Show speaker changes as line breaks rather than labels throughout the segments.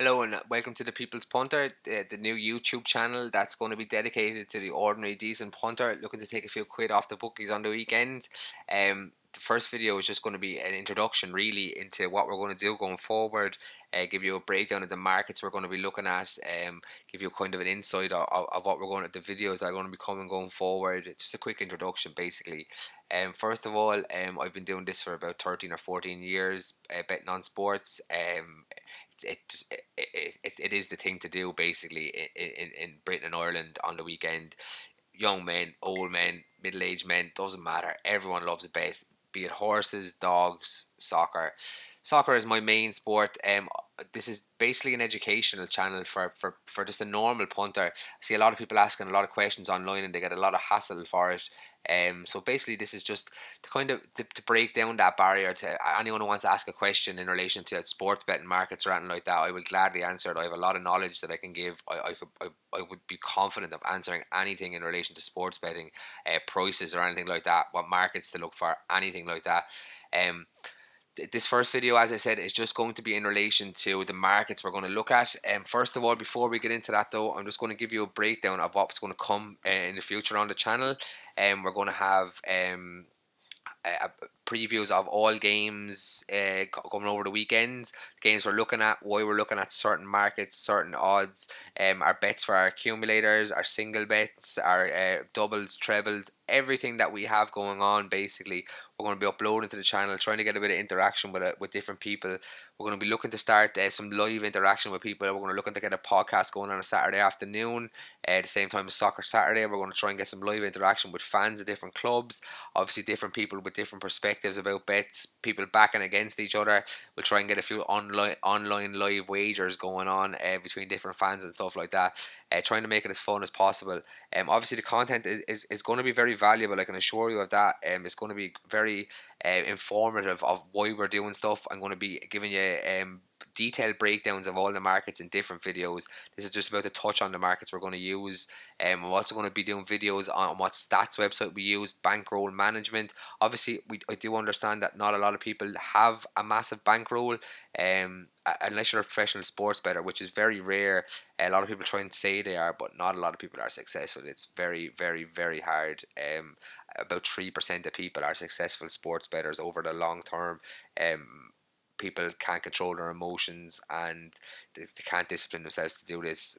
Hello and welcome to the People's Punter, the new YouTube channel that's going to be dedicated to the ordinary decent punter looking to take a few quid off the bookies on the weekend. The first video is just going to be an introduction really into what we're going to do going forward, give you a breakdown of the markets we're going to be looking at, give you kind of an insight of what we're going to, the videos that are going to be coming going forward, just a quick introduction basically. First of all, I've been doing this for about 13 or 14 years, betting on sports. It is the thing to do basically in Britain and Ireland on the weekend. Young men, old men, middle-aged men, doesn't matter. Everyone loves a bet, be it horses, dogs, soccer. Soccer is my main sport. This is basically an educational channel for just a normal punter. I see a lot of people asking a lot of questions online and they get a lot of hassle for it. So basically, this is just to kind of to break down that barrier to anyone who wants to ask a question in relation to sports betting markets or anything like that. I will gladly answer it. I have a lot of knowledge that I can give. I would be confident of answering anything in relation to sports betting, prices or anything like that. What markets to look for, anything like that. Um, this first video, as I said, is just going to be in relation to the markets we're going to look at. First of all, before we get into that though, I'm just going to give you a breakdown of what's going to come in the future on the channel. We're going to have previews of all games coming over the weekends, games we're looking at, why we're looking at certain markets, certain odds, our bets for our accumulators, our single bets, our doubles, trebles, everything that we have going on. Basically, we're going to be uploading to the channel, trying to get a bit of interaction with different people. We're going to be looking to start some live interaction with people. We're going to looking to get a podcast going on a Saturday afternoon at the same time as Soccer Saturday. We're going to try and get some live interaction with fans of different clubs, obviously different people with different perspectives about bets, people backing against each other. We'll try and get a few online live wagers going on between different fans and stuff like that, trying to make it as fun as possible. Obviously the content is going to be very valuable, I can assure you of that. It's going to be very informative of why we're doing stuff. I'm going to be giving you detailed breakdowns of all the markets in different videos. This is just about to touch on the markets we're going to use. I'm also going to be doing videos on what stats website we use, bankroll management. Obviously, I do understand that not a lot of people have a massive bankroll, unless you're a professional sports bettor, which is very rare. A lot of people try and say they are, but not a lot of people are successful. It's very, very, very hard. About 3% of people are successful sports bettors over the long term. People can't control their emotions and they can't discipline themselves to do this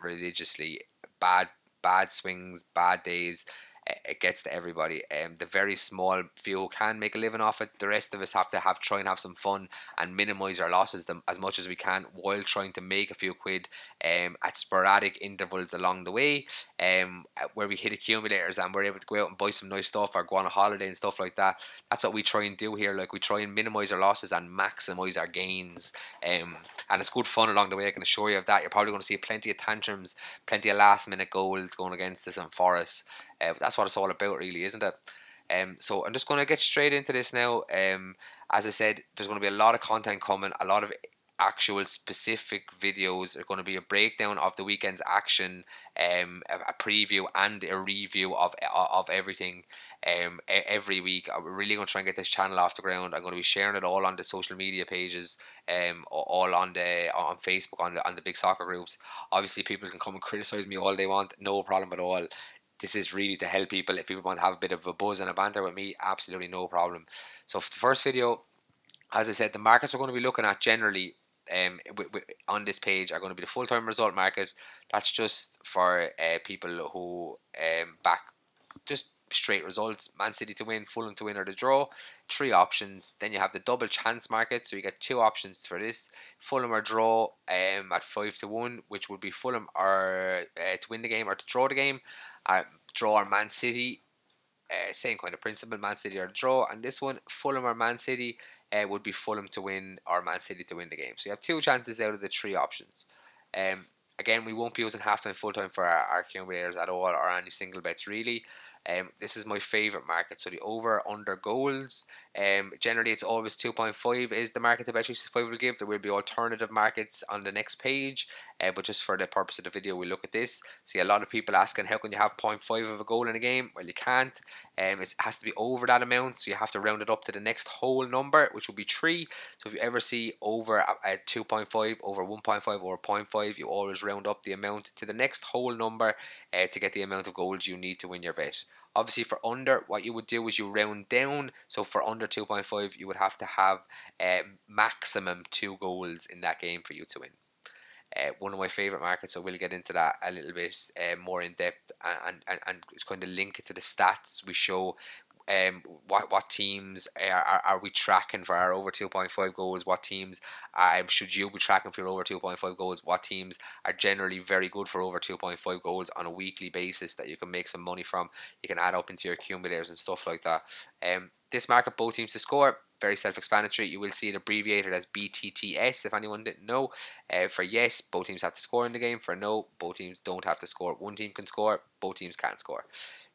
religiously. Bad bad swings, bad days. It gets to everybody. The very small few can make a living off it. The rest of us have to try and have some fun and minimize our losses as much as we can while trying to make a few quid at sporadic intervals along the way. Where we hit accumulators and we're able to go out and buy some nice stuff or go on a holiday and stuff like that. That's what we try and do here. Like we try and minimize our losses and maximize our gains. And it's good fun along the way. I can assure you of that. You're probably going to see plenty of tantrums, plenty of last minute goals going against us and for us. But that's what it's all about, really, isn't it? So I'm just going to get straight into this now. As I said, there's going to be a lot of content coming, a lot of actual specific videos. Are going to be a breakdown of the weekend's action, a preview and a review of everything. Every week, we're really going to try and get this channel off the ground. I'm going to be sharing it all on the social media pages, all on Facebook, on the big soccer groups. Obviously, people can come and criticize me all they want, no problem at all. This is really to help people. If people want to have a bit of a buzz and a banter with me, absolutely no problem. So for the first video, as I said, the markets we're going to be looking at generally on this page are going to be the full-time result market. That's just for people who back just straight results: Man City to win, Fulham to win, or the draw. Three options. Then you have the double chance market, so you get two options for this: Fulham or draw at 5 to 1, which would be Fulham or to win the game or to draw the game. Draw or Man City, same kind of principle: Man City or draw. And this one, Fulham or Man City, would be Fulham to win or Man City to win the game. So you have two chances out of the three options. Again, we won't be using half time, full time for our accumulators at all, or any single bets really. This is my favourite market. So the over under goals. Generally, it's always 2.5 is the market that Bet365 will give. There will be alternative markets on the next page, but just for the purpose of the video, we look at this. See, a lot of people asking, how can you have zero point 0.5 of a goal in a game? Well, you can't. It has to be over that amount, so you have to round it up to the next whole number, which will be 3. So if you ever see over a 2.5, over 1.5, or zero point 0.5, you always round up the amount to the next whole number to get the amount of goals you need to win your bet. Obviously, for under, what you would do is you round down. So for under 2.5, you would have to have maximum 2 goals in that game for you to win. One of my favorite markets, so we'll get into that a little bit more in depth, and kind of link it to the stats we show. What teams are we tracking for our over 2.5 goals? What teams should you be tracking for your over 2.5 goals? What teams are generally very good for over 2.5 goals on a weekly basis that you can make some money from? You can add up into your accumulators and stuff like that. This market, both teams to score, very self-explanatory. You will see it abbreviated as BTTS if anyone didn't know. For yes, both teams have to score in the game. For no, both teams don't have to score. One team can score, both teams can't score.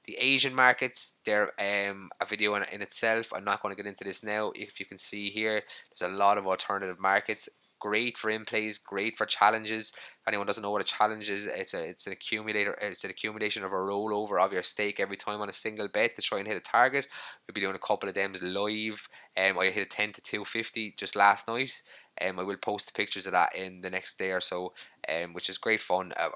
The Asian markets, they're a video in itself. I'm not going to get into this now. If you can see here, there's a lot of alternative markets. Great for in plays, great for challenges. If anyone doesn't know what a challenge is, it's an accumulator. It's an accumulation of a rollover of your stake every time on a single bet to try and hit a target. We'll be doing a couple of them live. I hit a 10 to 250 just last night. I will post the pictures of that in the next day or so, which is great fun. I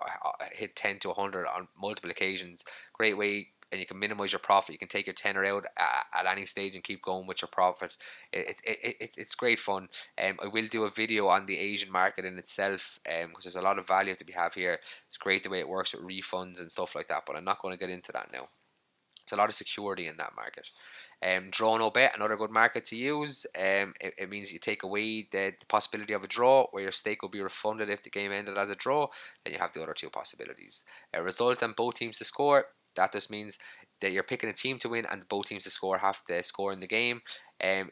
hit 10 to 100 on multiple occasions. Great way, and you can minimize your profit. You can take your tenner out at any stage and keep going with your profit. It's great fun. I will do a video on the Asian market in itself, because there's a lot of value to be have here. It's great the way it works with refunds and stuff like that, but I'm not going to get into that now. It's a lot of security in that market. Draw no bet, another good market to use. It means you take away the possibility of a draw, where your stake will be refunded if the game ended as a draw. Then you have the other two possibilities. Result and both teams to score. That just means that you're picking a team to win, and both teams to score have to score in the game.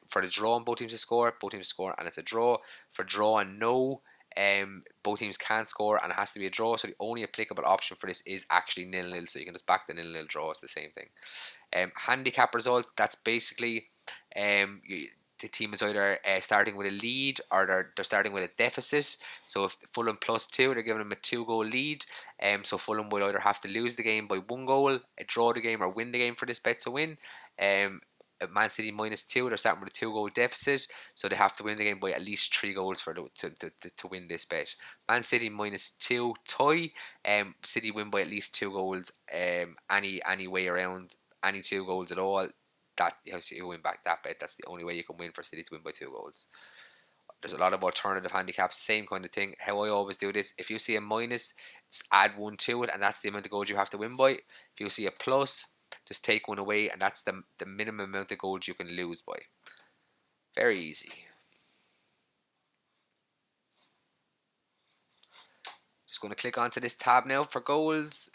For the draw and both teams to score, and it's a draw. For draw and no, both teams can't score, and it has to be a draw. So the only applicable option for this is actually 0-0. So you can just back the 0-0 draw. It's the same thing. Handicap result, that's basically the team is either starting with a lead, or they're starting with a deficit. So if Fulham +2, they're giving them a 2 goal lead. So Fulham will either have to lose the game by 1 goal, draw the game, or win the game for this bet to win. Man City -2, they're starting with a 2 goal deficit, so they have to win the game by at least 3 goals for to win this bet. Man City -2 tie. City win by at least 2 goals. Any way around, any 2 goals at all, that you win back that bet. That's the only way you can win for City to win by 2 goals. There's a lot of alternative handicaps, same kind of thing. How I always do this: if you see a minus, just add 1 to it, and that's the amount of goals you have to win by. If you see a plus, just take 1 away, and that's the minimum amount of goals you can lose by. Very easy. Just going to click onto this tab now for goals.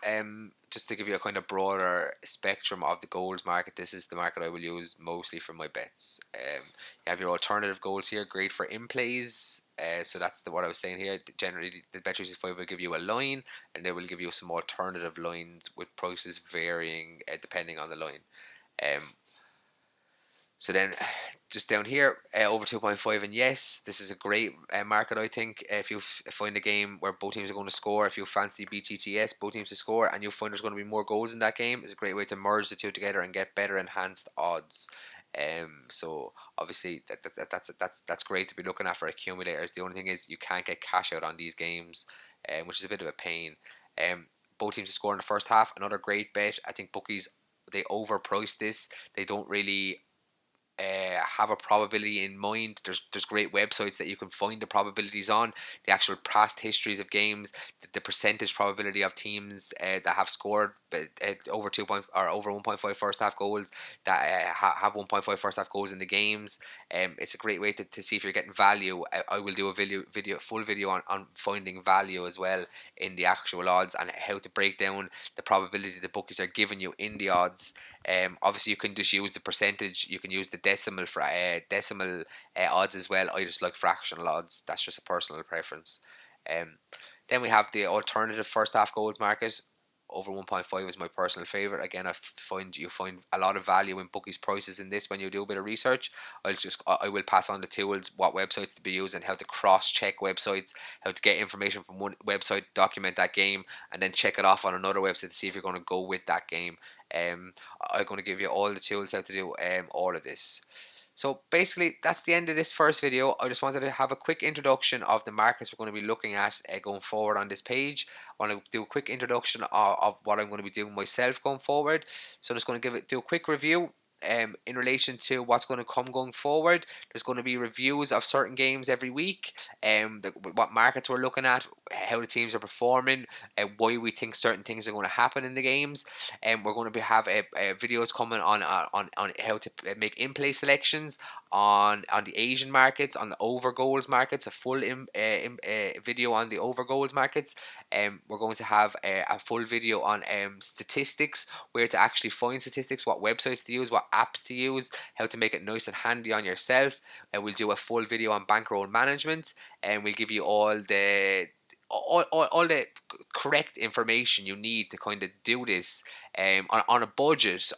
Just to give you a kind of broader spectrum of the goals market, this is the market I will use mostly for my bets. You have your alternative goals here, great for in plays. So that's what I was saying here. Generally, the Bet365 will give you a line, and they will give you some alternative lines with prices varying depending on the line. Um, so then, just down here, over 2.5, and yes, this is a great market. I think if you find a game where both teams are going to score, if you fancy BTTS, both teams to score, and you find there's going to be more goals in that game, it's a great way to merge the two together and get better enhanced odds. So obviously that's great to be looking at for accumulators. The only thing is you can't get cash out on these games, which is a bit of a pain. Both teams to score in the first half, another great bet. I think bookies, they overprice this. They don't really have a probability in mind. There's great websites that you can find the probabilities on, the actual past histories of games, the percentage probability of teams that have scored over 2 point or over 1.5 first half goals, that have 1.5 first half goals in the games. It's a great way to see if you're getting value. I will do a full video on finding value as well in the actual odds, and how to break down the probability the bookies are giving you in the odds. Obviously, you can just use the percentage. You can use the decimal odds as well. I just like fractional odds. That's just a personal preference. Then we have the alternative first half goals market. over 1.5 is my personal favorite. Again, you find a lot of value in bookies prices in this when you do a bit of research. I will pass on the tools, what websites to be using, how to cross check websites, how to get information from one website, document that game, and then check it off on another website to see if you're going to go with that game. um I'm going to give you all the tools how to do all of this. So basically, that's the end of this first video. I just wanted to have a quick introduction of the markets we're going to be looking at going forward on this page. I want to do a quick introduction of what I'm going to be doing myself going forward. So I'm just going to do a quick review in relation to what's going to come going forward. There's going to be reviews of certain games every week, what markets we're looking at, how the teams are performing, why we think certain things are going to happen in the games. And we're going to have videos coming on how to make in-play selections on the Asian markets, on the over goals markets, a full video on the over goals markets. We're going to have a full video on statistics, where to actually find statistics, what websites to use, what apps to use, how to make it nice and handy on yourself. And we'll do a full video on bankroll management, and we'll give you all the correct information you need to kind of do this on a budget,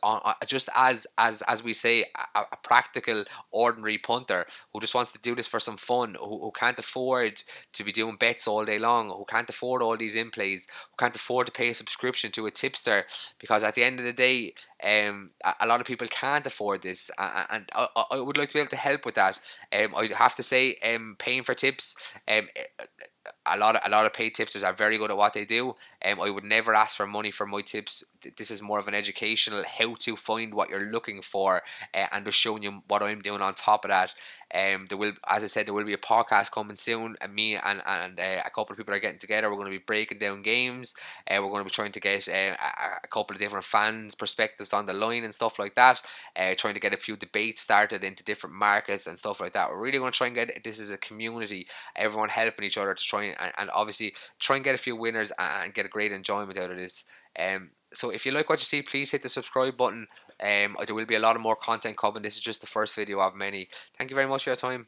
just as we say, a practical ordinary punter who just wants to do this for some fun, who can't afford to be doing bets all day long, who can't afford all these in plays, who can't afford to pay a subscription to a tipster, because at the end of the day, a lot of people can't afford this, and I would like to be able to help with that. I have to say, paying for tips, a lot of paid tipsters are very good at what they do. I would never ask for money for my tips. This is more of an educational, how to find what you're looking for, and just showing you what I'm doing on top of that. There will, as I said, there will be a podcast coming soon, and me and a couple of people are getting together. We're going to be breaking down games. We're going to be trying to get a couple of different fans' perspectives on the line and stuff like that. Trying to get a few debates started into different markets and stuff like that. We're really going to try and get this as a community, everyone helping each other to try and obviously try and get a few winners and get a great enjoyment out of this. So if you like what you see, please hit the subscribe button. There will be a lot of more content coming. This is just the first video of many. Thank you very much for your time.